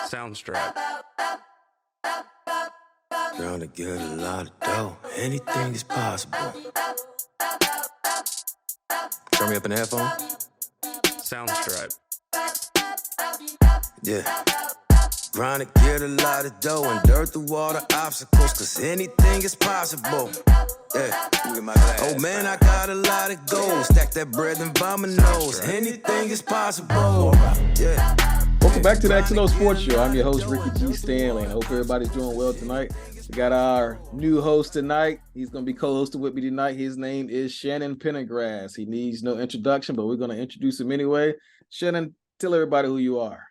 Soundstripe. Trying to get a lot of dough. Anything is possible. Turn me up in the headphone. Soundstripe. Yeah. Trying to get a lot of dough and dirt through all the obstacles, cause anything is possible. Yeah. Oh man, I got a lot of goals. Stack that bread and by my nose. Anything is possible. Yeah. Welcome back to the XandO Sports Show. I'm your host, Ricky G. Stanley, and I hope everybody's doing well tonight. We got our new host tonight. He's going to be co-hosting with me tonight. His name is Shannon Pendergrass. He needs no introduction, but we're going to introduce him anyway. Shannon, tell everybody who you are.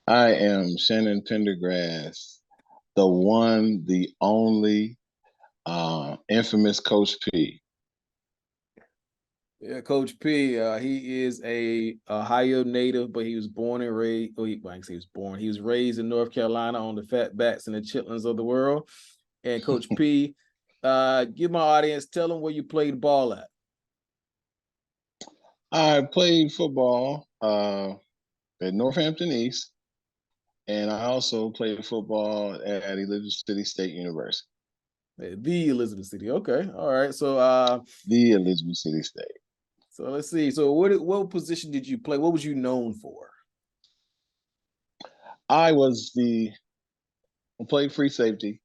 I am Shannon Pendergrass, the one, the only, infamous Coach P. Yeah, Coach P. He is a Ohio native, but he was born and raised. He was born. He was raised in North Carolina on the fat bats and the chitlins of the world. And Coach P, give my audience, tell them where you played ball at. I played football at Northampton East, and I also played football at Elizabeth City State University. The Elizabeth City. Okay, all right. So the Elizabeth City State. So let's see. So what position did you play? What was you known for? I played free safety,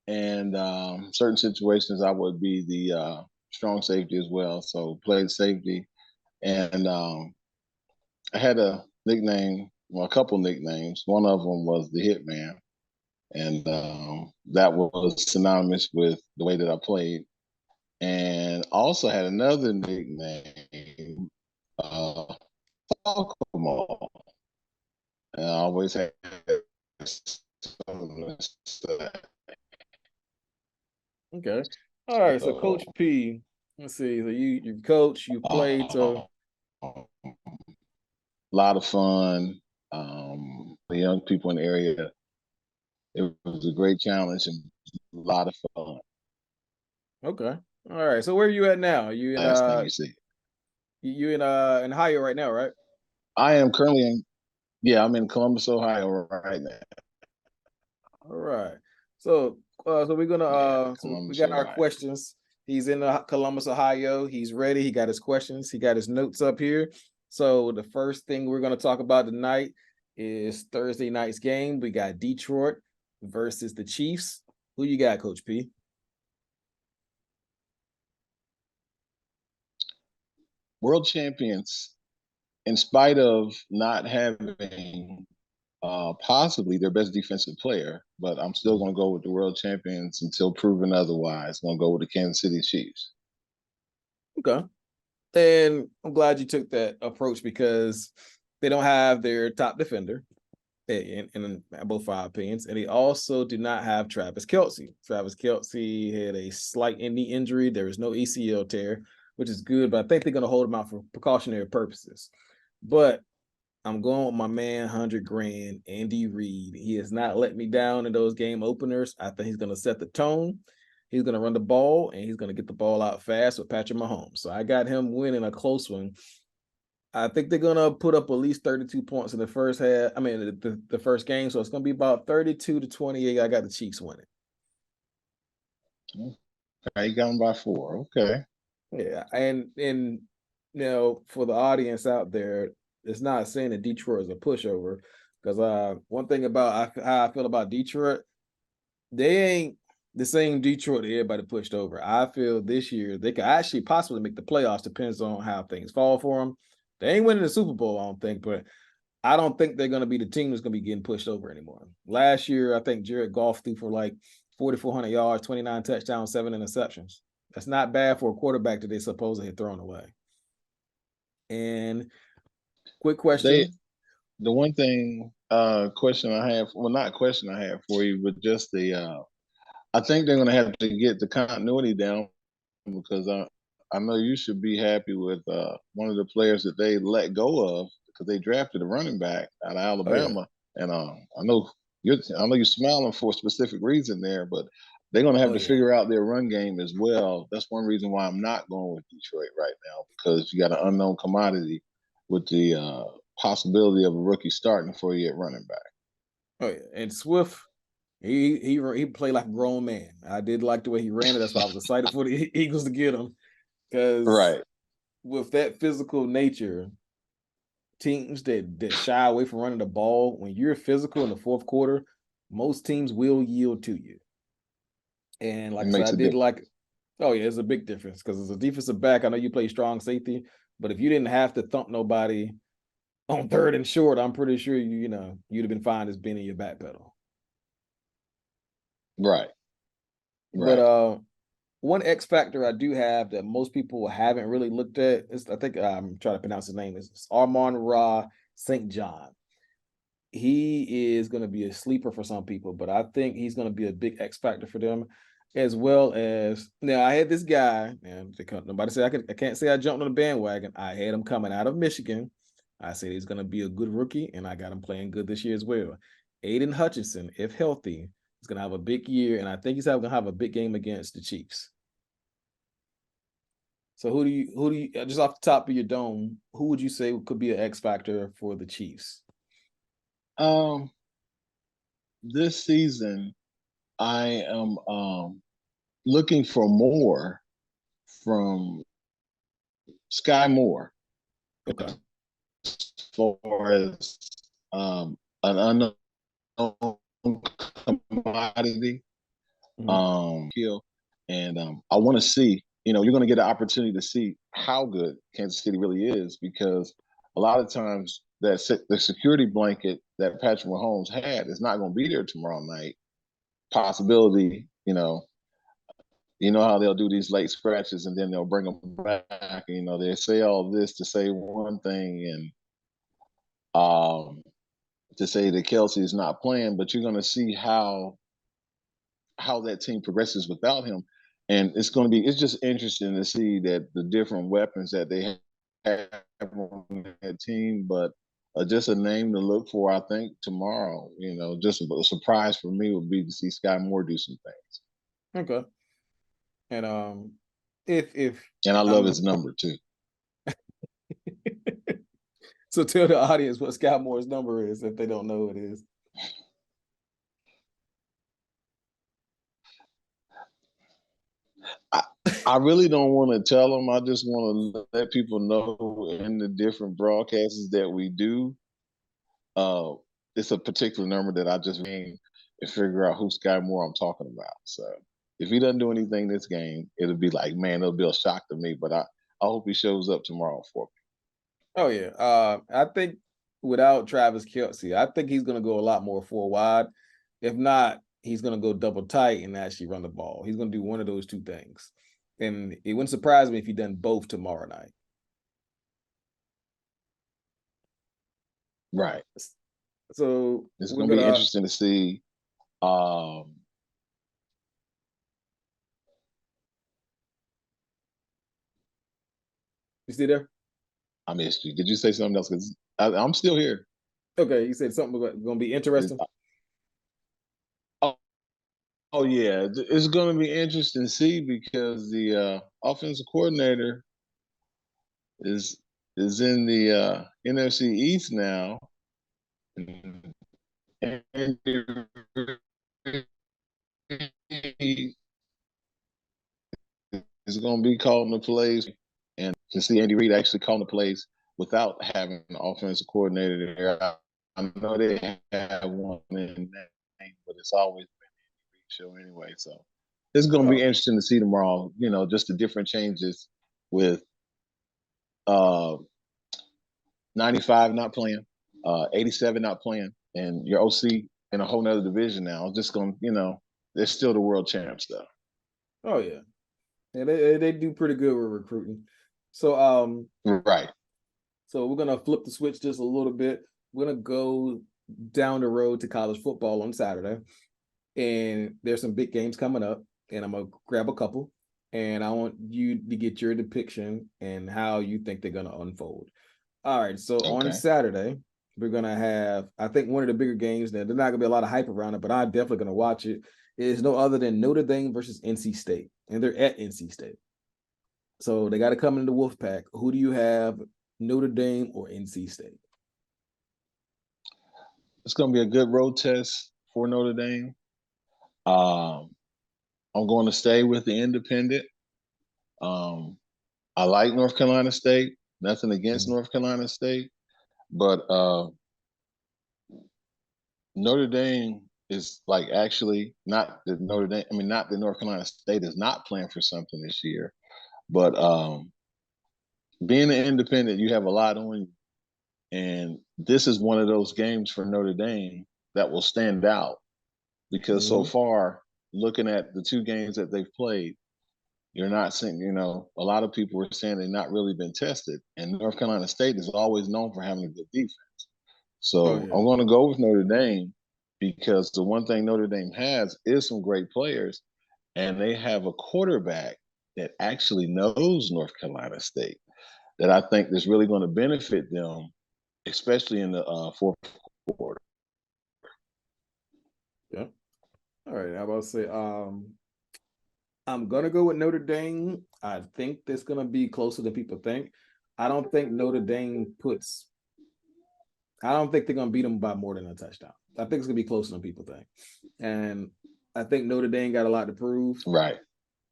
and certain situations I would be the strong safety as well. So played safety, and I had a nickname, well, a couple nicknames. One of them was the Hitman, and that was synonymous with the way that I played. And also had another nickname, Falcomore. And I always had Okay. All right. So Coach P, let's see. So you coach, you played. So a lot of fun. The young people in the area. It was a great challenge and a lot of fun. Okay. All right. So where are you at now? You in last thing you see. You in Ohio right now, right? I am currently I'm in Columbus, Ohio right now. All right. So we're gonna we got our questions. He's in Columbus, Ohio. He's ready. He got his questions. He got his notes up here. So the first thing we're gonna talk about tonight is Thursday night's game. We got Detroit versus the Chiefs. Who you got, Coach P? World champions, in spite of not having possibly their best defensive player, but I'm still going to go with the world champions until proven otherwise. I'm going to go with the Kansas City Chiefs. Okay. And I'm glad you took that approach because they don't have their top defender in both our opinions. And they also do not have Travis Kelce. Travis Kelce had a slight knee injury. There is no ACL tear, which is good, but I think they're going to hold him out for precautionary purposes. But I'm going with my man, 100 grand, Andy Reid. He has not let me down in those game openers. I think he's going to set the tone. He's going to run the ball, and he's going to get the ball out fast with Patrick Mahomes. So I got him winning a close one. I think they're going to put up at least 32 points in the first half. I mean, the first game. So it's going to be about 32-28. I got the Chiefs winning. Okay, you got them by 4. Okay. Yeah, and for the audience out there, it's not saying that Detroit is a pushover, because one thing about how I feel about Detroit, they ain't the same Detroit that everybody pushed over. I feel this year they could actually possibly make the playoffs, depends on how things fall for them. They ain't winning the Super Bowl, I don't think, but I don't think they're going to be the team that's going to be getting pushed over anymore. Last year, I think Jared Goff threw for like 4,400 yards, 29 touchdowns, 7 interceptions. That's not bad for a quarterback that they supposedly had thrown away. And quick question. The one thing, question I have, well, not question I have for you, but just I think they're going to have to get the continuity down, because I know you should be happy with one of the players that they let go of, because they drafted a running back out of Alabama. Oh, yeah. And I know you're smiling for a specific reason there, but they're going to have to figure out their run game as well. That's one reason why I'm not going with Detroit right now, because you got an unknown commodity with the possibility of a rookie starting for you at running back. Oh yeah, and Swift, he played like a grown man. I did like the way he ran it. That's why I was excited for the Eagles to get him, because Right. with that physical nature, teams that shy away from running the ball, when you're physical in the fourth quarter, most teams will yield to you. And like It I said, makes I a did difference. like, oh yeah, it's a big difference because as a defensive back, I know you play strong safety, but if you didn't have to thump nobody on third and short, I'm pretty sure you'd have been fine as being in your back pedal. Right. But Right. one X factor I do have that most people haven't really looked at is, I think I'm trying to pronounce his name, is Armon Ra St. John. He is going to be a sleeper for some people, but I think he's going to be a big X factor for them, as well as now. I had this guy, and nobody said I can't say I jumped on the bandwagon. I had him coming out of Michigan. I said he's going to be a good rookie, and I got him playing good this year as well. Aiden Hutchinson, if healthy, is going to have a big year, and I think he's going to have a big game against the Chiefs. So who do you just off the top of your dome, who would you say could be an X factor for the Chiefs? This season, I am looking for more from Sky Moore. Okay. As far as an unknown commodity, kill, and I want to see. You're going to get an opportunity to see how good Kansas City really is, because a lot of times the security blanket that Patrick Mahomes had is not going to be there tomorrow night. Possibility, how they'll do these late scratches and then they'll bring them back. They say all this to say one thing, and to say that Kelsey is not playing, but you're going to see how that team progresses without him. And it's just interesting to see that the different weapons that they have on that team, but just a name to look for, I think, tomorrow. Just a surprise for me would be to see Sky Moore do some things. Okay. And if and I love his number too. So tell the audience what Sky Moore's number is if they don't know what it is. I really don't want to tell them. I just want to let people know in the different broadcasts that we do. It's a particular number that I just name and figure out who Sky Moore I'm talking about. So if he doesn't do anything this game, it'll be like, man, it'll be a shock to me. But I hope he shows up tomorrow for me. Oh yeah. I think without Travis Kelce, I think he's going to go a lot more four wide. If not, he's going to go double tight and actually run the ball. He's going to do one of those two things. And it wouldn't surprise me if he done both tomorrow night. Right. So it's going to be interesting to see. You still there? I missed you. Did you say something else? Because I'm still here. Okay, you said something going to be interesting. Oh yeah, it's going to be interesting to see, because the offensive coordinator is in the NFC East now, and is going to be calling the plays, and to see Andy Reid actually calling the plays without having an offensive coordinator there. I know they have one in that name, but it's always been Andy Reid show anyway. So it's going to be interesting to see tomorrow. Just the different changes with 95 not playing, 87 not playing, and your OC in a whole nother division now. It's just going, they're still the world champs though. Oh yeah. Yeah, they do pretty good with recruiting. So right. So we're gonna flip the switch just a little bit. We're gonna go down the road to college football on Saturday, and there's some big games coming up, and I'm gonna grab a couple, and I want you to get your depiction and how you think they're gonna unfold. All right, so on Saturday we're gonna have, I think, one of the bigger games that there's not gonna be a lot of hype around it, but I'm definitely gonna watch it. Is no other than Notre Dame versus NC State, and they're at NC State. So they got to come into the Wolfpack. Who do you have, Notre Dame or NC State? it's going to be a good road test for Notre Dame. I'm going to stay with the independent. I like North Carolina State. Nothing against North Carolina State, but Notre Dame is like actually not that Notre Dame. I mean, not that North Carolina State is not playing for something this year, but being an independent, you have a lot on you, and this is one of those games for Notre Dame that will stand out because so far, looking at the two games that they've played, you're not seeing, a lot of people are saying they've not really been tested. And North Carolina State is always known for having a good defense. So I'm going to go with Notre Dame because the one thing Notre Dame has is some great players, and they have a quarterback that actually knows North Carolina State that I think is really going to benefit them, especially in the fourth quarter. Yeah. All right. How about to say, I'm gonna go with Notre Dame. I think that's gonna be closer than people think. I don't think Notre Dame I don't think they're gonna beat them by more than a touchdown. I think it's gonna be closer than people think, and I think Notre Dame got a lot to prove. Right.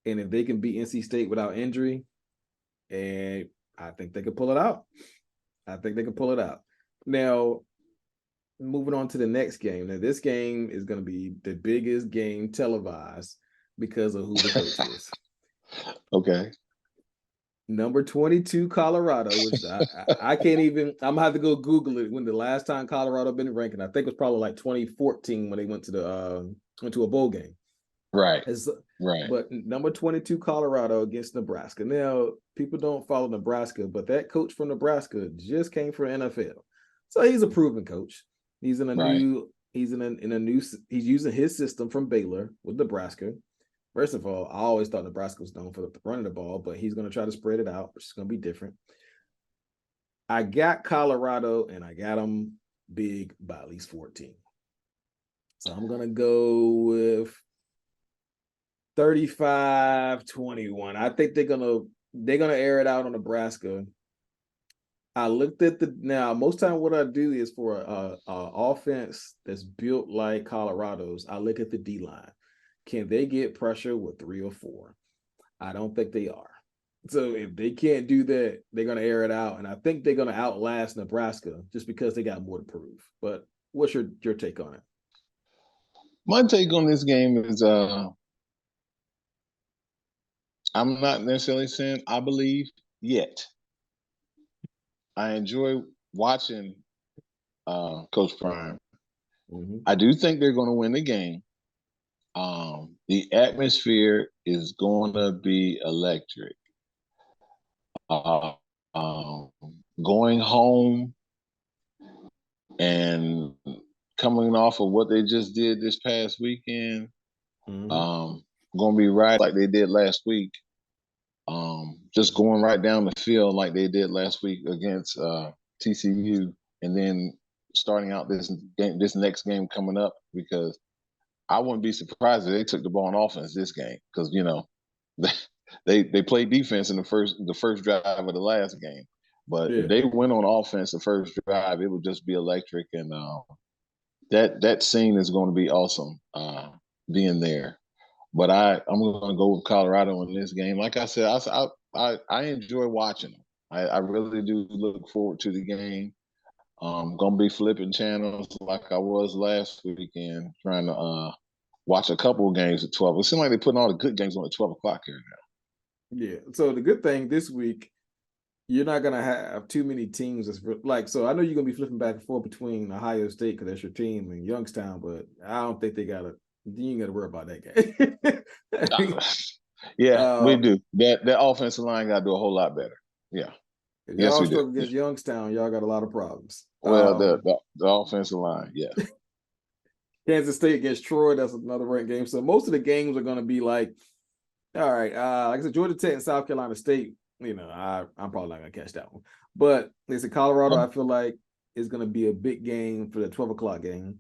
And if they can beat NC State without injury, and I think they could pull it out. Now, moving on to the next game. Now, this game is going to be the biggest game televised because of who the coach is. Okay. Number 22, Colorado, which I can't even, I'm going to have to go Google it when the last time Colorado been ranking. I think it was probably like 2014 when they went to a bowl game. Right. Right. But number 22, Colorado against Nebraska. Now, people don't follow Nebraska, but that coach from Nebraska just came from the NFL. So he's a proven coach. He's in a he's using his system from Baylor with Nebraska. First of all, I always thought Nebraska was known for running the ball, but he's going to try to spread it out, which is going to be different. I got Colorado, and I got them big by at least 14. So I'm going to go with 35-21. I think they're gonna air it out on Nebraska. I looked at now. Most time, what I do is for a offense that's built like Colorado's. I look at the D line. Can they get pressure with 3 or 4? I don't think they are. So if they can't do that, they're gonna air it out, and I think they're gonna outlast Nebraska just because they got more to prove. But what's your take on it? My take on this game is I'm not necessarily saying I believe yet. I enjoy watching Coach Prime. I do think they're going to win the game. The atmosphere is going to be electric. Going home and coming off of what they just did this past weekend, going to be right like they did last week. Just going right down the field like they did last week against TCU, and then starting out this next game coming up, because I wouldn't be surprised if they took the ball on offense this game, because they played defense in the first drive of the last game, but if they went on offense the first drive, it would just be electric, and that scene is going to be awesome being there. But I'm going to go with Colorado in this game. Like I said, I enjoy watching them. I really do look forward to the game. I'm going to be flipping channels like I was last weekend, trying to watch a couple of games at 12. It seems like they're putting all the good games on at 12 o'clock here now. Yeah. So the good thing this week, you're not going to have too many teams. So I know you're going to be flipping back and forth between Ohio State, because that's your team, and Youngstown, but I don't think you ain't got to worry about that game. Yeah, we do. That offensive line got to do a whole lot better. Yeah. If y'all struggle against Youngstown, y'all got a lot of problems. Well, the offensive line, yeah. Kansas State against Troy, that's another ranked game. So most of the games are going to be like, all right, like I said, Georgia Tech and South Carolina State, I'm probably not going to catch that one. But they said Colorado, I feel like, is going to be a big game for the 12 o'clock game.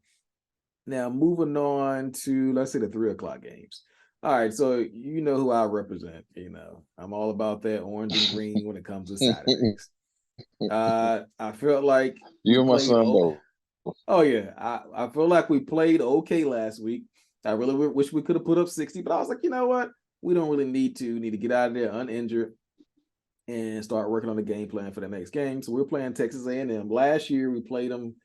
Now, moving on to, let's say, the 3 o'clock games. All right, so you know who I represent. I'm all about that orange and green when it comes to Saturdays. I felt like you and my son both. Oh yeah, I feel like we played okay last week. I really wish we could have put up 60, but I was like, you know what? We don't really need to. Need to get out of there uninjured and start working on the game plan for the next game. So we're playing Texas A&M. Last year we played them.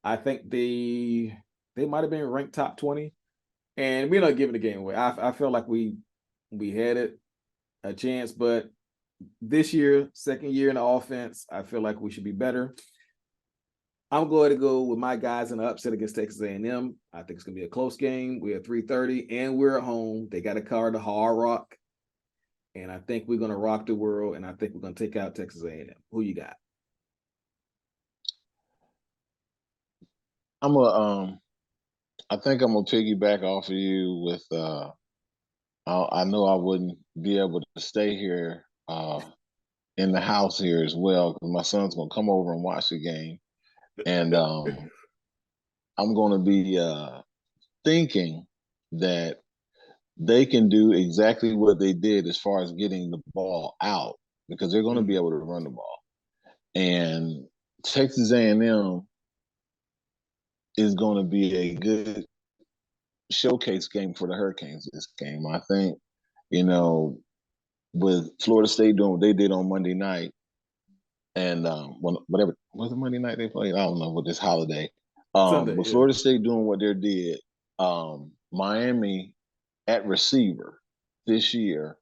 I think they might have been ranked top 20, and we're not giving the game away. I feel like we had it a chance, but this year, second year in the offense, I feel like we should be better. I'm going to go with my guys in the upset against Texas A&M. I think it's going to be a close game. We're at 3:30, and we're at home. They got a car to Hard Rock, and I think we're going to rock the world, and I think we're going to take out Texas A&M. Who you got? I think I'm gonna piggyback off of you with I know I wouldn't be able to stay here in the house here as well because my son's gonna come over and watch the game, and I'm gonna be thinking that they can do exactly what they did as far as getting the ball out because they're going to be able to run the ball. And Texas A&M is going to be a good showcase game for the Hurricanes this game. I think, you know, with Florida State doing what they did on Monday night, and whatever was it Monday night they played? I don't know with this holiday. Sunday, With yeah. Florida State doing what they did, Miami at receiver this year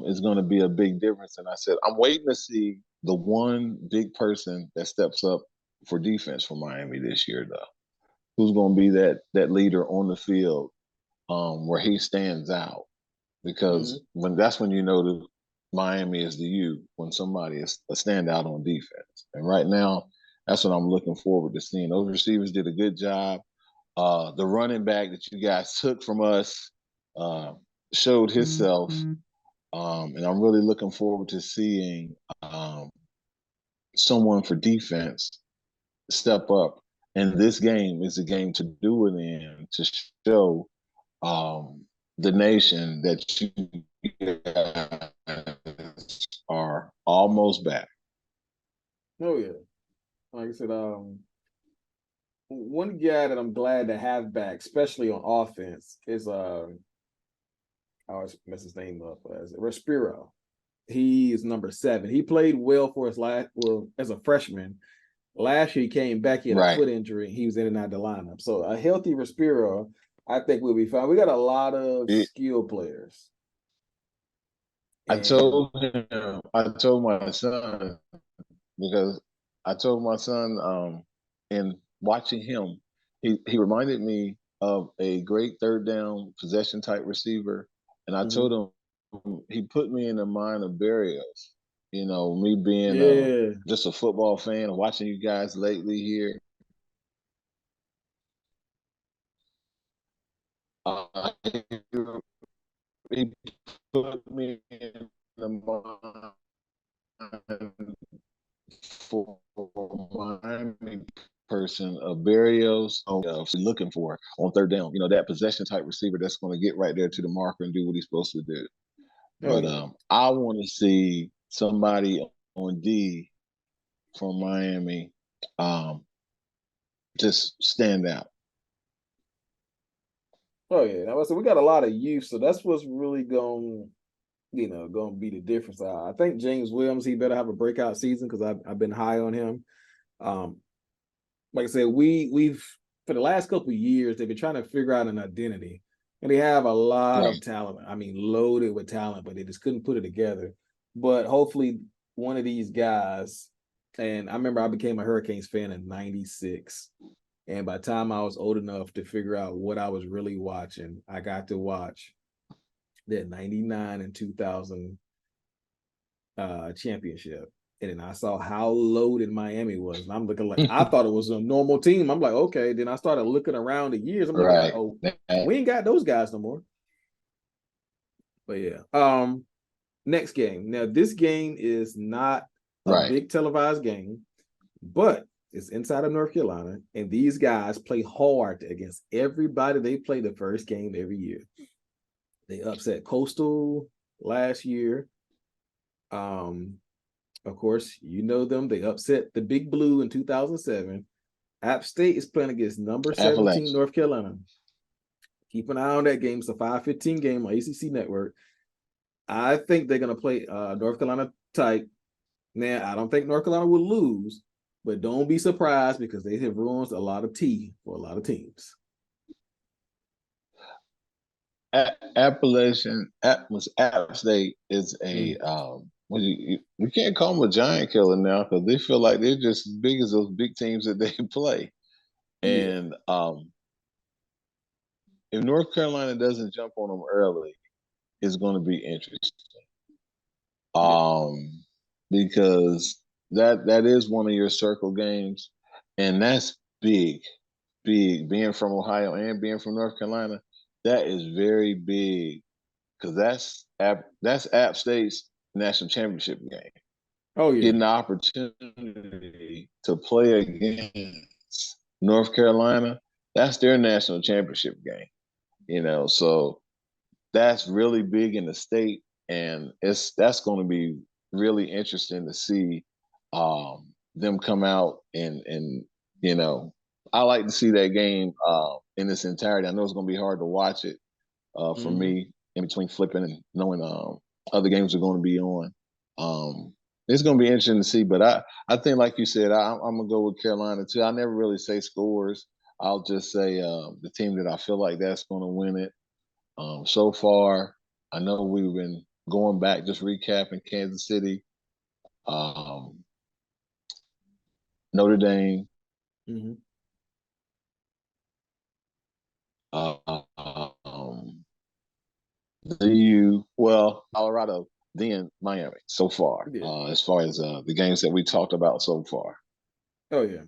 is going to be a big difference. And I said, I'm waiting to see the one big person that steps up for defense for Miami this year, though. Who's going to be that leader on the field where he stands out? Because when you know that Miami is the U when somebody is a standout on defense. And right now, that's what I'm looking forward to seeing. Those receivers did a good job. The running back that you guys took from us showed himself. And I'm really looking forward to seeing someone for defense step up. And this game is a game to do it in to show the nation that you are almost back. Oh yeah, like I said, one guy that I'm glad to have back, especially on offense, is I always mess his name up as Respiro. He is number 7. He played well for us as a freshman. Last year he came back, he had a foot injury, and he was in and out of the lineup. So a healthy Respiro, I think we'll be fine. We got a lot of skill players. I told my son because I told my son in watching him, he reminded me of a great third down possession type receiver. And I told him he put me in the mind of Barrios. You know, me being just a football fan and watching you guys lately here. He put me in the mind for Miami person of Barrios looking for on third down. You know, that possession type receiver that's going to get right there to the marker and do what he's supposed to do. But I want to see somebody on D from Miami just stand out. Oh yeah, so we got a lot of youth, so that's what's really going to be the difference. I think James Williams, he better have a breakout season because I've been high on him. Like I said, we've for the last couple of years they've been trying to figure out an identity, and they have a lot of talent. I mean, loaded with talent, but they just couldn't put it together. But hopefully, one of these guys. And I remember I became a Hurricanes fan in '96. And by the time I was old enough to figure out what I was really watching, I got to watch that 99 and 2000 championship. And then I saw how loaded Miami was. And I'm looking like, I thought it was a normal team. I'm like, okay. Then I started looking around the years. I'm looking like, oh, we ain't got those guys no more. But yeah. Next game. Now, this game is not a big televised game, but it's inside of North Carolina, and these guys play hard against everybody they play the first game every year. They upset Coastal last year. Of course, you know them. They upset the Big Blue in 2007. App State is playing against number 17 North Carolina. Keep an eye on that game. It's a 5:15 game on ACC Network. I think they're going to play North Carolina tight. Now, I don't think North Carolina will lose, but don't be surprised because they have ruined a lot of tea for a lot of teams. App State is a you can't call them a giant killer now because they feel like they're just as big as those big teams that they play. And if North Carolina doesn't jump on them early, it's going to be interesting. Because that is one of your circle games, and that's big. Being from Ohio and being from North Carolina, that is very big because that's App State's national championship game. Oh yeah, getting the opportunity to play against North Carolina, that's their national championship game. So that's really big in the state, and that's going to be really interesting to see them come out and I like to see that game in its entirety. I know it's going to be hard to watch it for me in between flipping and knowing other games are going to be on. It's going to be interesting to see, but I think, like you said, I'm going to go with Carolina too. I never really say scores. I'll just say the team that I feel like that's going to win it. So far, I know we've been going back, just recapping Kansas City, Notre Dame, DU, Colorado, then Miami so far, as far as the games that we talked about so far. Oh, yeah.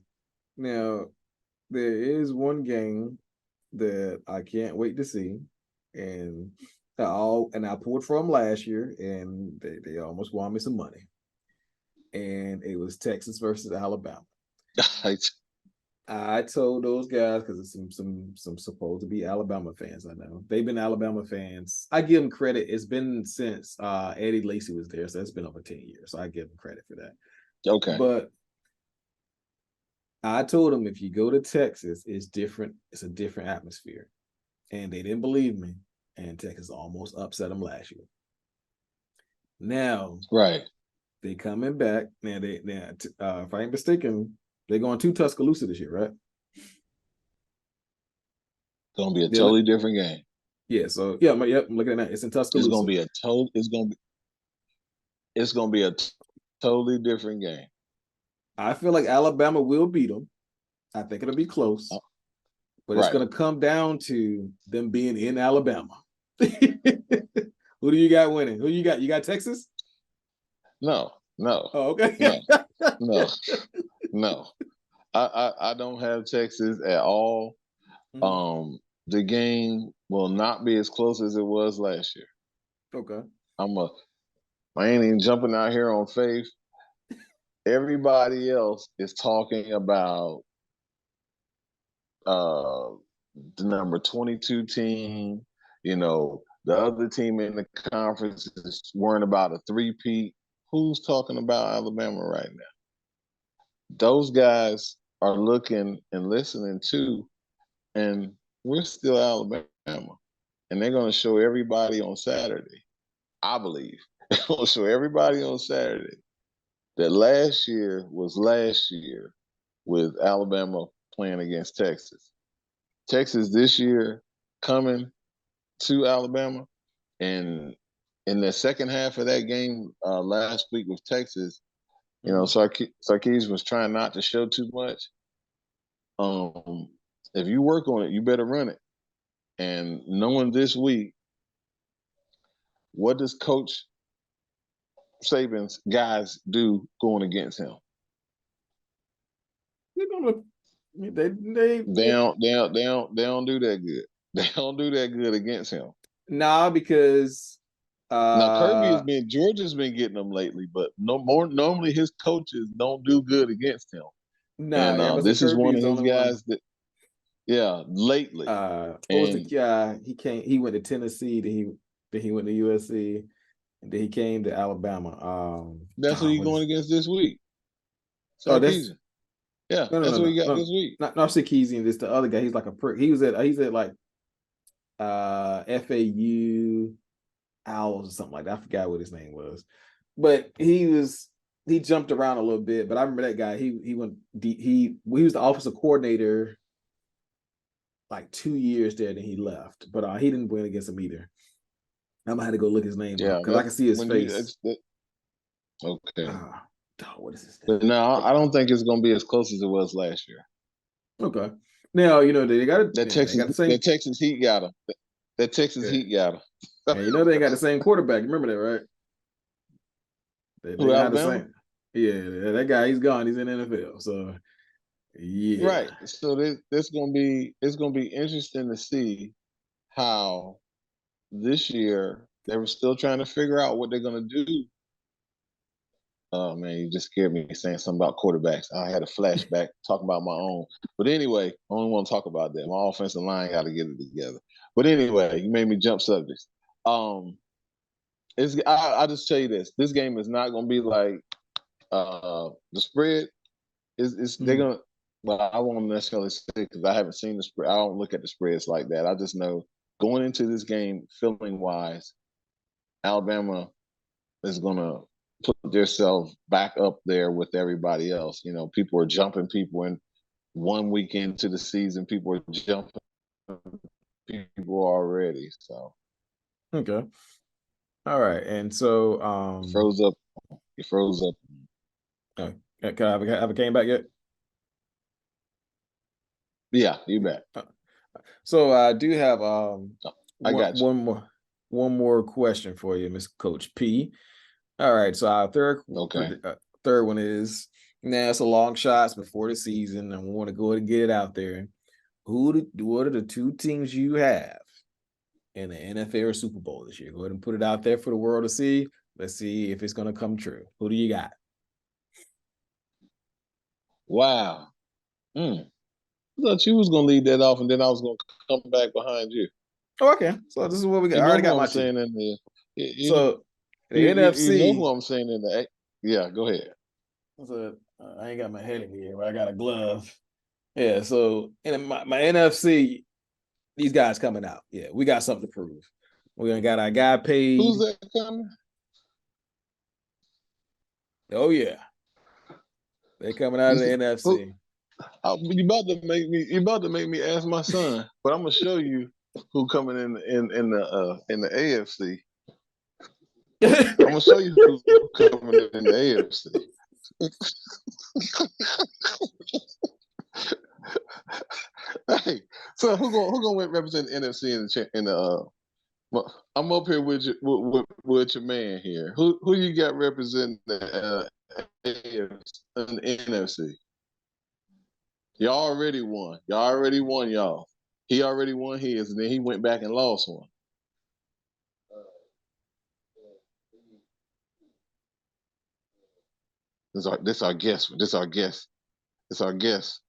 Now, there is one game that I can't wait to see, and I pulled from last year, and they almost won me some money. And it was Texas versus Alabama. I told those guys because it's some supposed to be Alabama fans. I know they've been Alabama fans. I give them credit. It's been since Eddie Lacy was there, so it's been over 10 years. So I give them credit for that. Okay, but I told them if you go to Texas, it's different. It's a different atmosphere, and they didn't believe me. And Texas almost upset them last year. Now, right? They coming back now. If I ain't mistaken, they're going to Tuscaloosa this year, right? It's gonna be a totally different game. Yeah. So I'm looking at that. It's in Tuscaloosa. It's gonna be a totally different game. I feel like Alabama will beat them. I think it'll be close, but it's going to come down to them being in Alabama. Who do you got winning? Who you got? You got Texas? No. Oh, okay. No. I don't have Texas at all. The game will not be as close as it was last year. Okay. I ain't even jumping out here on faith. Everybody else is talking about the number 22 team. The other team in the conference is worrying about a three-peat. Who's talking about Alabama right now? Those guys are looking and listening too, and we're still Alabama. And they're going to show everybody on Saturday, I believe. They're going to show everybody on Saturday that last year was last year with Alabama playing against Texas. Texas this year coming to Alabama, and in the second half of that game last week with Texas, Sarkis was trying not to show too much. If you work on it, you better run it. And knowing this week, what does Coach Saban's guys do going against him? They don't do that good. They don't do that good against him. Nah, because now Georgia's been getting them lately, but normally his coaches don't do good against him. Nah, this is one of his guys that lately. What was the guy? He went to Tennessee, then he went to USC, and then he came to Alabama. That's who he's going against this week. Sarkisian. Yeah, No, no, that's no, what he no, got no. this week. Not Sarkeesian. This the other guy. He's like a prick. He's at like FAU Owls or something like that. I forgot what his name was, but he jumped around a little bit. But I remember that guy. He was the offensive coordinator like 2 years there, then he left. But he didn't win against him either. I'm gonna have to go look his name up Yeah, because I that's can see his when face. okay. What is his But name? no, I don't think it's going to be as close as it was last year. Okay. Now they got That they got the That same. Texas Heat got him. That Texas Yeah. Heat got him. And they ain't got the same quarterback. Remember that, right? They Who, got the Alabama? same. Yeah, that guy, he's gone. He's in the NFL. So yeah. Right. So it's gonna be interesting to see how this year they were still trying to figure out what they're gonna do. Oh man, you just scared me saying something about quarterbacks. I had a flashback talking about my own. But anyway, I don't want to talk about that. My offensive line got to get it together. But anyway, you made me jump subjects. I just tell you this: this game is not gonna be like the spread. Is they're gonna. Well, I won't necessarily say because I haven't seen the spread. I don't look at the spreads like that. I just know going into this game, feeling wise, Alabama is gonna put themselves back up there with everybody else. You know, people are jumping people in one week into the season. People are jumping people already. So Okay. All right. And so it froze up. It froze up. can I have a came back yet? Yeah, you bet. So I do have I got you. one more question for you, Miss Coach P. All right, so our Okay. third one is now it's a long shots before the season, and we want to go ahead and get it out there. What are the two teams you have in the NFL or Super Bowl this year? Go ahead and put it out there for the world to see. Let's see if it's going to come true. Who do you got? Wow. I thought you was gonna lead that off, and then I was gonna come back behind you. Oh, okay. So this is what we got. You I know already who got my I'm team. saying in the. So the You know NFC. who I'm saying in the. Yeah, go ahead. So I ain't got my head in here, but I got a glove. Yeah. So in my NFC, these guys coming out. Yeah, we got something to prove. We gonna got our guy paid. Who's that coming? Oh yeah, they coming out of the Who, NFC. you about to make me ask my son, but I'm gonna show you who coming in the AFC. I'm gonna show you who's coming in the AFC. Hey, so who gonna represent the NFC in the I'm up here with your man here. Who you got representing the AFC and the NFC? Y'all already won. Y'all already won, y'all. He already won his, and then he went back and lost one. This our guest. This our guest. This our guest.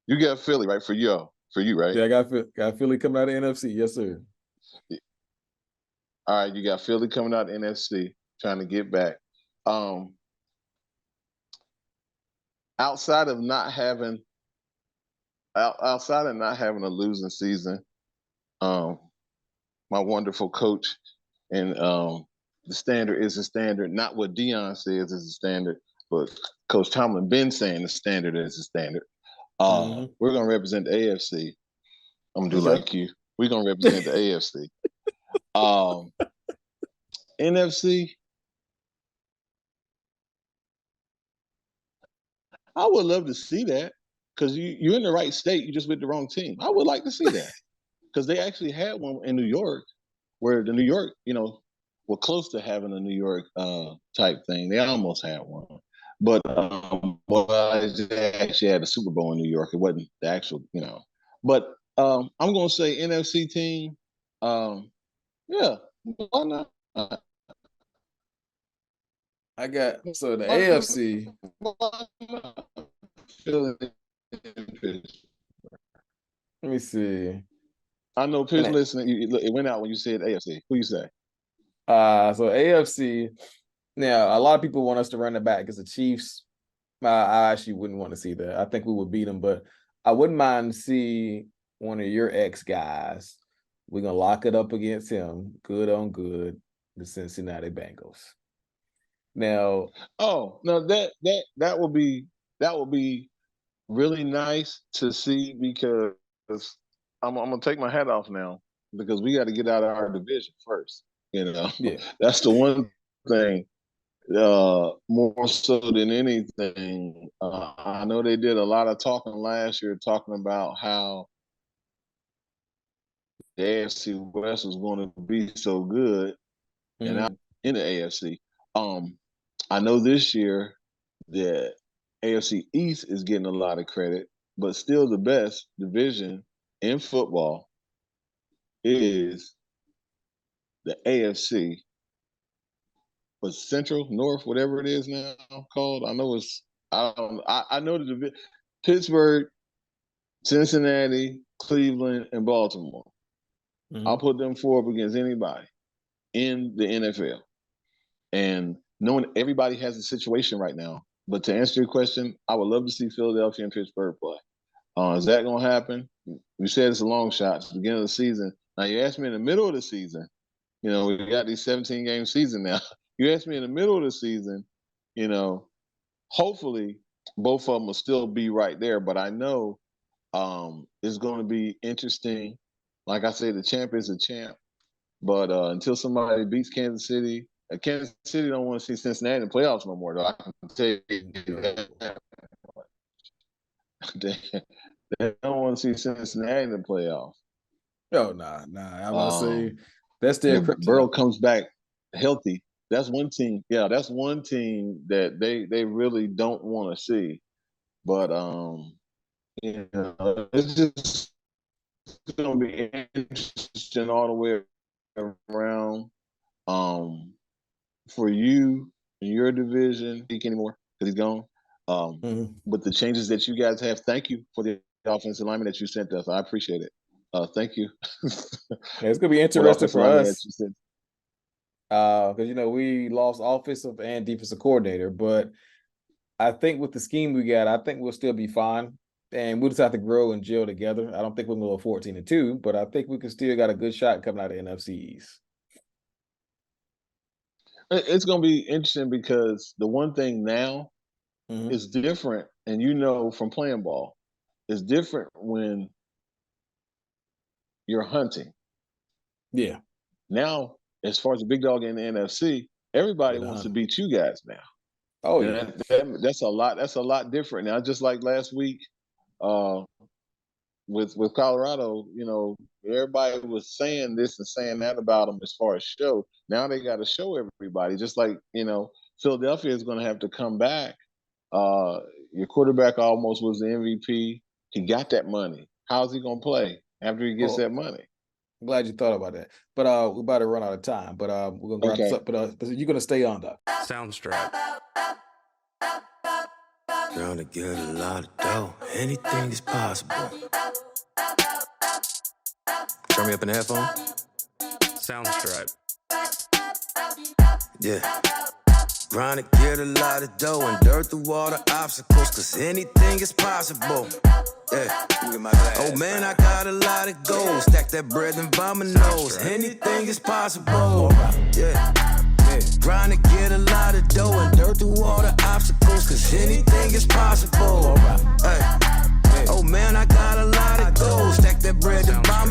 You got Philly, right? For you, right? Yeah, I got Philly coming out of the NFC. Yes, sir. All right, you got Philly coming out of NFC, trying to get back. Outside of not having a losing season, my wonderful coach and the standard is the standard, not what Dion says is the standard, but Coach Tomlin been saying the standard is the standard. We're gonna represent the AFC. I'm gonna do like you. We're gonna represent the AFC. NFC. I would love to see that because you're in the right state. You just with the wrong team. I would like to see that because they actually had one in New York where the New York, were close to having a New York type thing. They almost had one. But they actually had a Super Bowl in New York. It wasn't the actual, But I'm going to say NFC team. Yeah, why not? I got so the AFC. Let me see. I know Pitch listening. It went out when you said AFC. Who you say? So AFC, Now, a lot of people want us to run it back because the Chiefs, I actually wouldn't want to see that. I think we would beat them, but I wouldn't mind to see one of your ex guys. We're going to lock it up against him, good on good, the Cincinnati Bengals. Now, oh no, that would be really nice to see, because I'm gonna take my hat off now, because we got to get out of our division first. yeah. That's the one thing. More so than anything, I know they did a lot of talking last year, talking about how the AFC West was going to be so good, and I'm in the AFC. I know this year that AFC East is getting a lot of credit, but still the best division in football is the AFC. But Central, North, whatever it is now called. I know it's I know the Pittsburgh, Cincinnati, Cleveland, and Baltimore. I'll put them four up against anybody in the NFL. And knowing everybody has a situation right now. But to answer your question, I would love to see Philadelphia and Pittsburgh play. Is that going to happen? We said it's a long shot. It's the beginning of the season. Now, you asked me in the middle of the season. We got these 17-game season now. You asked me in the middle of the season, hopefully both of them will still be right there. But I know it's going to be interesting. Like I said, the champ is a champ. But until somebody beats Kansas City don't want to see Cincinnati in the playoffs no more, though. I can tell you that. They don't want to see Cincinnati in the playoffs. Oh, nah. I'm going to say that's their kryptonite. Burrow comes back healthy. That's one team. Yeah, that's one team that they really don't want to see. But it's just going to be interesting all the way around. For you in your division, speak anymore because he's gone. But the changes that you guys have, thank you for the offensive lineman that you sent us. I appreciate it. Thank you. Yeah, it's gonna be interesting for us because we lost offensive and defensive coordinator, but I think with the scheme we got, I think we'll still be fine, and we'll just have to grow and gel together. I don't think we'll go 14-2, but I think we can still got a good shot coming out of NFC East. It's going to be interesting because the one thing now is different, and from playing ball, it's different when you're hunting. Yeah. Now, as far as the big dog in the NFC, everybody wants to beat you guys now. Oh, yeah. That's a lot. That's a lot different now. Just like last week, with Colorado, everybody was saying this and saying that about them as far as show. Now they got to show everybody. Just like Philadelphia is going to have to come back. Your quarterback almost was the MVP. He got that money. How's he going to play after he gets that money? I'm glad you thought about that. But we're about to run out of time. But we're going to wrap this up. But you're going to stay on, though. Sounds right. Trying to get a lot of dough. Anything is possible. Turn me up in the headphone. Sounds right. Yeah. Trying to get a lot of dough and dirt through all the obstacles, cause anything is possible. Yeah. Oh man, I got a lot of goals. Stack that bread and vomit nose. Anything is possible. Yeah. Trying to get a lot of dough and dirt through all the obstacles, cause anything is possible. Hey.